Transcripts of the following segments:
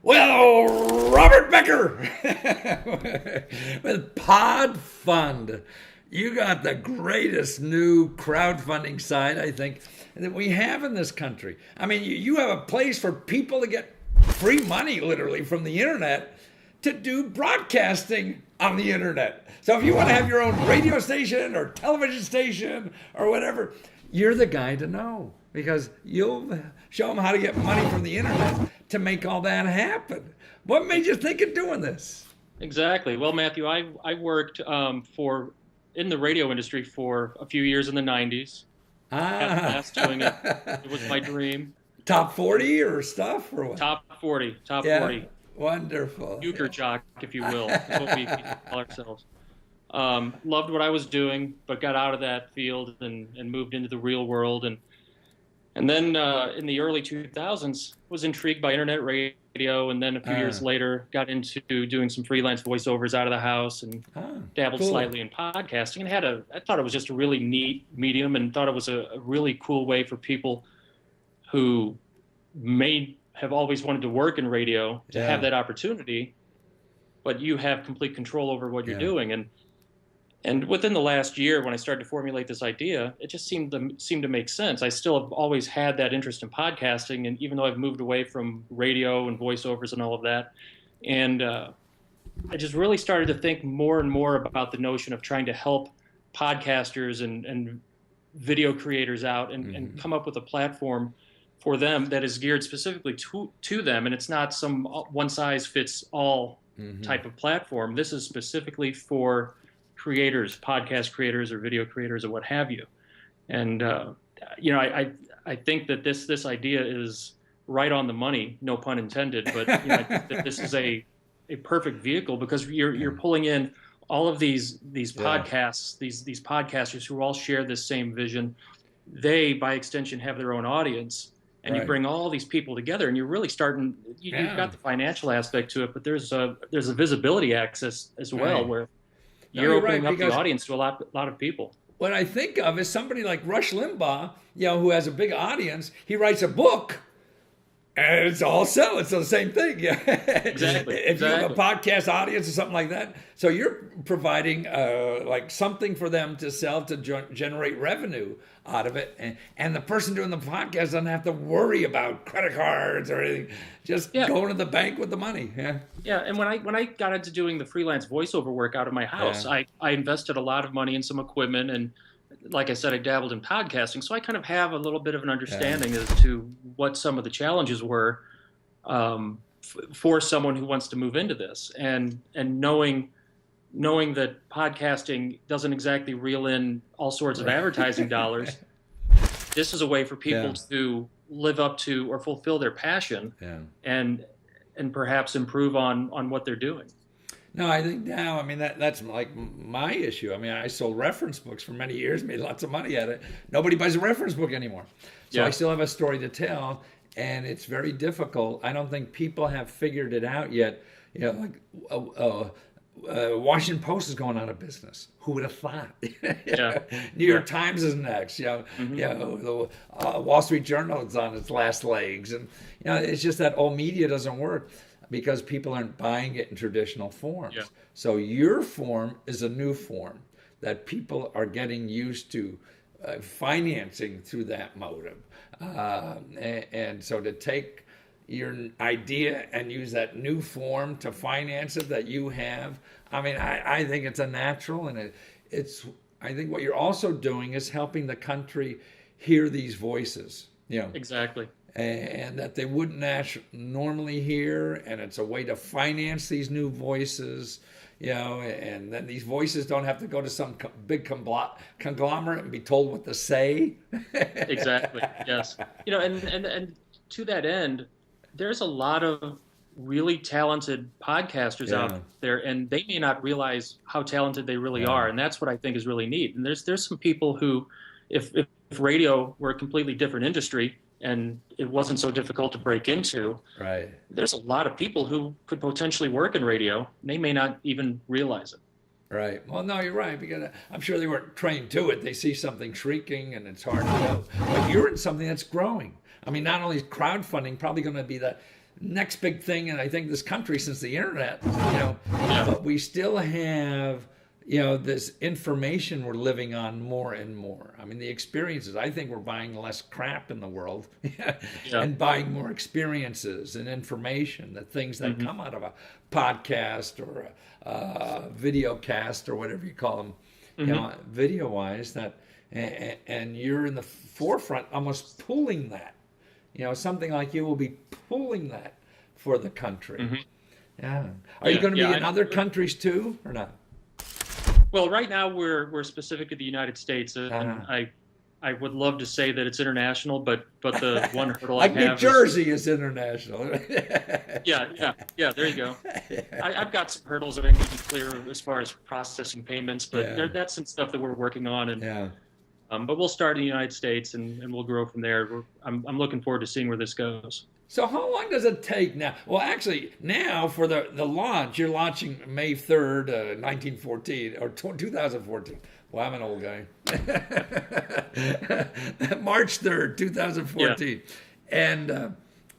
Well, Robert Becker with Pod Fund. You got the greatest new crowdfunding site, I think, that we have in this country. I mean, you have a place for people to get free money, literally, from the internet to do broadcasting on the internet. So if you want to have your own radio station or television station or whatever, you're the guy to know, because you'll show them how to get money from the internet to make all that happen. What made you think of doing this? Exactly. Well, Matthew, I worked in the radio industry for a few years in the 90s. Had a blast doing it. It was my dream. Top 40 or stuff? Or what? Top 40. Wonderful. Euchre jock, if you will. That's what we call ourselves. Loved what I was doing, but got out of that field and moved into the real world. And then in the early 2000s, was intrigued by internet radio, and then a few years later got into doing some freelance voiceovers out of the house and dabbled slightly in podcasting. And I thought it was just a really neat medium, and thought it was a really cool way for people who may have always wanted to work in radio to have that opportunity, but you have complete control over what you're doing. And within the last year, when I started to formulate this idea, it just seemed to make sense. I still have always had that interest in podcasting, and even though I've moved away from radio and voiceovers and all of that, and I just really started to think more and more about the notion of trying to help podcasters and video creators out and come up with a platform for them that is geared specifically to them. And it's not some one-size-fits-all type of platform. This is specifically for creators, podcast creators or video creators or what have you. And, I think that this idea is right on the money, no pun intended, but I think that this is a perfect vehicle, because you're pulling in all of these podcasts, these podcasters who all share this same vision. They, by extension, have their own audience. And you bring all these people together, and you're really starting. You've got the financial aspect to it, but there's a visibility access as well, where you're opening up the audience to a lot of people. What I think of is somebody like Rush Limbaugh, who has a big audience. He writes a book, and it's all sell. It's the same thing. Yeah. Exactly. If you have a podcast audience or something like that, so you're providing like something for them to sell to generate revenue out of it, and the person doing the podcast doesn't have to worry about credit cards or anything. Just going to the bank with the money. Yeah. And when I got into doing the freelance voiceover work out of my house, I invested a lot of money in some equipment, and like I said, I dabbled in podcasting, so I kind of have a little bit of an understanding as to what some of the challenges were for someone who wants to move into this, and knowing that podcasting doesn't exactly reel in all sorts of advertising dollars. This is a way for people to live up to or fulfill their passion and perhaps improve on what they're doing. No, I think now, that's like my issue. I sold reference books for many years, made lots of money at it. Nobody buys a reference book anymore. So I still have a story to tell, and it's very difficult. I don't think people have figured it out yet. Washington Post is going out of business. Who would have thought? New York Times is next. The Wall Street Journal is on its last legs, and it's just that old media doesn't work because people aren't buying it in traditional forms. So your form is a new form that people are getting used to financing through that motive, and so to take your idea and use that new form to finance it that you have. I think it's a natural, and it's. I think what you're also doing is helping the country hear these voices. Exactly. And that they wouldn't normally hear, and it's a way to finance these new voices. And then these voices don't have to go to some big conglomerate and be told what to say. Exactly. Yes. And to that end, there's a lot of really talented podcasters out there, and they may not realize how talented they really are. And that's what I think is really neat. And there's some people who, if radio were a completely different industry and it wasn't so difficult to break into, there's a lot of people who could potentially work in radio, and they may not even realize it. Right. Well, no, you're right, because I'm sure they weren't trained to it. They see something shrieking, and it's hard to know. But you're in something that's growing. Not only is crowdfunding probably going to be next big thing, and I think this country since the internet, but we still have, this information we're living on more and more. I mean, the experiences, I think we're buying less crap in the world and buying more experiences and information, the things that come out of a podcast or a video cast or whatever you call them, video wise, that, and you're in the forefront almost pulling that, something like you will be pulling that for the country. Yeah. Are you going to be in other countries too, or not? Well, right now we're specific to the United States, and I would love to say that it's international, but the one hurdle I have New Jersey is international. Yeah. There you go. I've got some hurdles that I need to clear as far as processing payments, but that's some stuff that we're working on, and but we'll start in the United States and we'll grow from there. I'm looking forward to seeing where this goes. So how long does it take now? Well, actually, now for the launch, you're launching May 3rd, 1914, or 2014. Well, I'm an old guy. March 3rd, 2014. Yeah.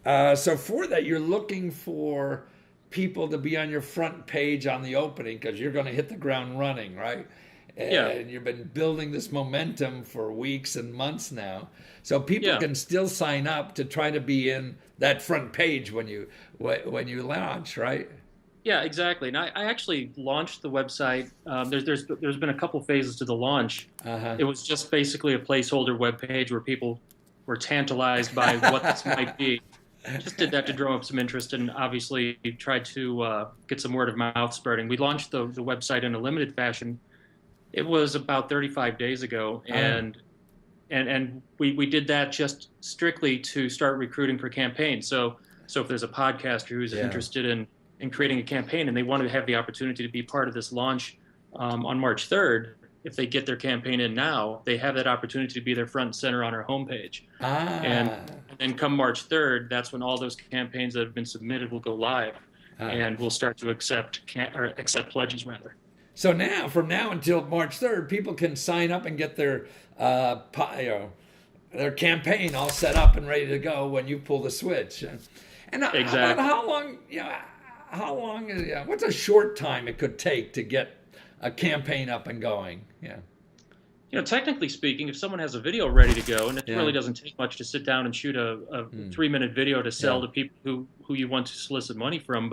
And so for that, you're looking for people to be on your front page on the opening because you're going to hit the ground running, right? And you've been building this momentum for weeks and months now. So people can still sign up to try to be in that front page when you launch, right? Yeah, exactly. And I actually launched the website. There's been a couple phases to the launch. It was just basically a placeholder web page where people were tantalized by what this might be. Just did that to drum up some interest and obviously tried to get some word of mouth spreading. We launched the website in a limited fashion. It was about 35 days ago, and we did that just strictly to start recruiting for campaigns. So if there's a podcaster who's interested in creating a campaign and they want to have the opportunity to be part of this launch on March 3rd, if they get their campaign in now, they have that opportunity to be there front and center on our homepage. And then come March 3rd, that's when all those campaigns that have been submitted will go live, and we'll start to accept pledges rather. So now, from now until March 3rd, people can sign up and get their their campaign all set up and ready to go when you pull the switch. And exactly. How long is what's a short time it could take to get a campaign up and going? Yeah. Technically speaking, if someone has a video ready to go, and it really doesn't take much to sit down and shoot a 3-minute video to sell to people who you want to solicit money from,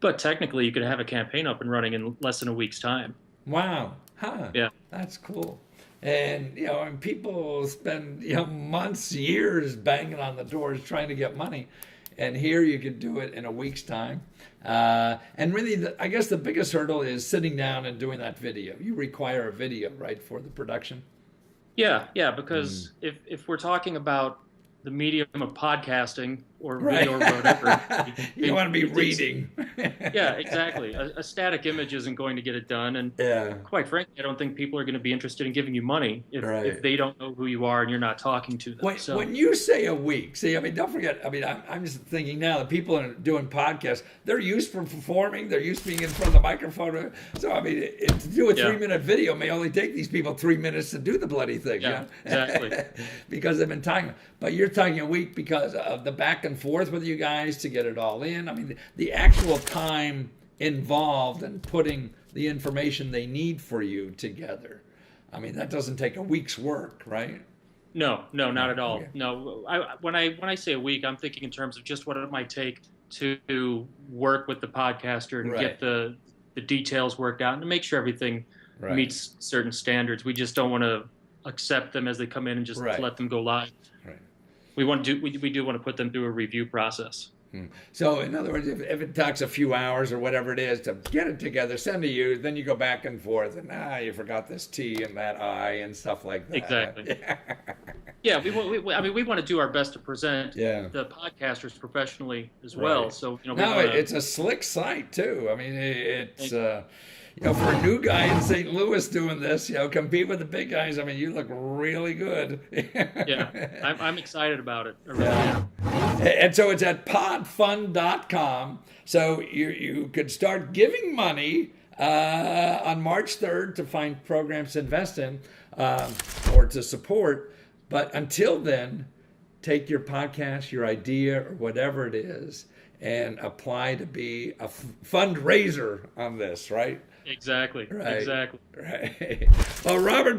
but technically, you could have a campaign up and running in less than a week's time. Wow. Huh. Yeah. That's cool. And, and people spend, months, years banging on the doors trying to get money. And here you could do it in a week's time. And really, I guess the biggest hurdle is sitting down and doing that video. You require a video, right, for the production? Yeah, because if we're talking about the medium of podcasting or video or whatever. You want to be reading. Yeah, exactly. A static image isn't going to get it done. And quite frankly, I don't think people are going to be interested in giving you money if they don't know who you are and you're not talking to them. When you say a week, don't forget, I'm just thinking now that people are doing podcasts, they're used for performing, they're used to being in front of the microphone. So, to do a 3-minute video may only take these people 3 minutes to do the bloody thing. Yeah, exactly. Because they've been talking. But you're talking a week because of the back and forth with you guys to get it all in. The actual time involved in putting the information they need for you together. That doesn't take a week's work, right? No, not at all. No, when I say a week, I'm thinking in terms of just what it might take to work with the podcaster and get the details worked out and to make sure everything meets certain standards. We just don't want to accept them as they come in and just let them go live. We do want to put them through a review process. So in other words, if it takes a few hours or whatever it is to get it together, send to you, then you go back and forth and you forgot this T and that I and stuff like that. Exactly. Yeah, we want to do our best to present the podcasters professionally as well. So it's a slick site too. It's for a new guy in St. Louis doing this, compete with the big guys. You look really good. Yeah, I'm excited about it. I really am. And so it's at podfund.com. So you could start giving money on March 3rd to find programs to invest in or to support. But until then, take your podcast, your idea, or whatever it is, and apply to be a fundraiser on this, right? Exactly. Right. Exactly. Right. Well, Robert